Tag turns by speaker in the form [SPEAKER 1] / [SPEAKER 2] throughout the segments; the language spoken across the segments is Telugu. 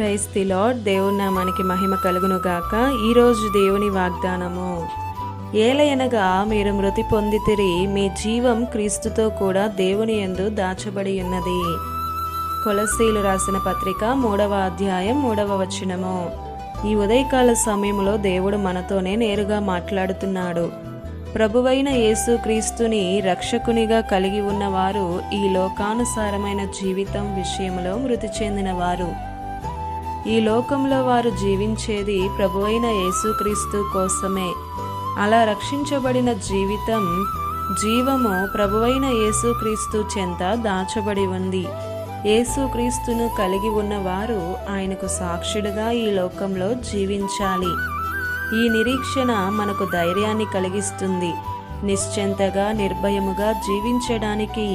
[SPEAKER 1] Praise the lord. దేవుని నామానికి మహిమ కలుగును గాక. ఈరోజు దేవుని వాగ్దానము, ఏలయనగా మీరు మృతి పొందితిరి, మీ జీవం క్రీస్తుతో కూడా దేవుని యందు దాచబడి ఉన్నది. కొలస్సీలు రాసిన పత్రిక 3వ అధ్యాయం 3వ వచనము. ఈ ఉదయకాల సమయంలో దేవుడు మనతోనే నేరుగా మాట్లాడుతున్నాడు. ప్రభువైన యేసు క్రీస్తుని రక్షకునిగా కలిగి ఉన్నవారు ఈ లోకానుసారమైన జీవితం విషయంలో మృతి చెందినవారు. ఈ లోకంలో వారు జీవించేది ప్రభువైన యేసుక్రీస్తు కోసమే. అలా రక్షించబడిన జీవము ప్రభువైన యేసుక్రీస్తు చెంత దాచబడి ఉంది. యేసుక్రీస్తును కలిగి ఉన్నవారు ఆయనకు సాక్షులుగా ఈ లోకంలో జీవించాలి. ఈ నిరీక్షణ మనకు ధైర్యాన్ని కలిగిస్తుంది. నిశ్చింతగా నిర్భయముగా జీవించడానికి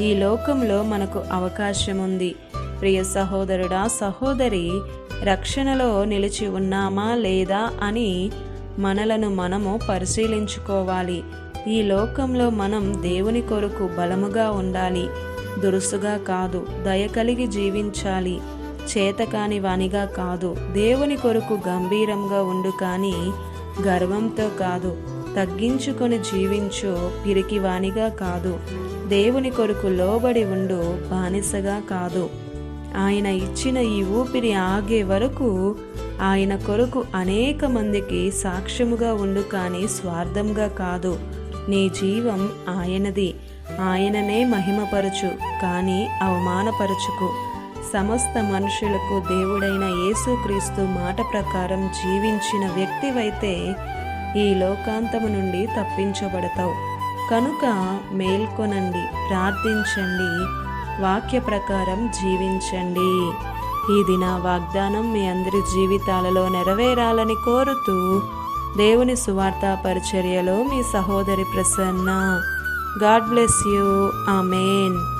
[SPEAKER 1] ఈ లోకంలో మనకు అవకాశం ఉంది. ప్రియ సహోదరుడా, సహోదరి, రక్షణలో నిలిచి ఉన్నామా లేదా అని మనలను మనము పరిశీలించుకోవాలి. ఈ లోకంలో మనం దేవుని కొరకు బలముగా ఉండాలి. దురుసుగా కాదు, దయ కలిగి జీవించాలి. చేతకాని వానిగా కాదు, దేవుని కొరకు గంభీరంగా ఉండు, కానీ గర్వంతో కాదు. తగ్గించుకొని జీవించు, పిరికి వానిగా కాదు. దేవుని కొరకు లోబడి ఉండు, బానిసగా కాదు. ఆయన ఇచ్చిన ఈ ఊపిరి ఆగే వరకు ఆయన కొరకు అనేక మందికి సాక్ష్యముగా ఉండు, కానీ స్వార్థంగా కాదు. నీ జీవం ఆయనది. ఆయననే మహిమపరచు, కానీ అవమానపరచుకు. సమస్త మనుషులకు దేవుడైన యేసుక్రీస్తు మాట ప్రకారం జీవించిన వ్యక్తివైతే ఈ లోకాంతము నుండి తప్పించబడతావు. కనుక మేల్కొనండి, ప్రార్థించండి, వాక్య ప్రకారం జీవించండి. ఈ దిన వాగ్దానం మీ అందరి జీవితాలలో నెరవేరాలని కోరుతూ దేవుని సువార్త పరిచర్యలో మీ సహోదరి Prasanna. God bless you. Amen.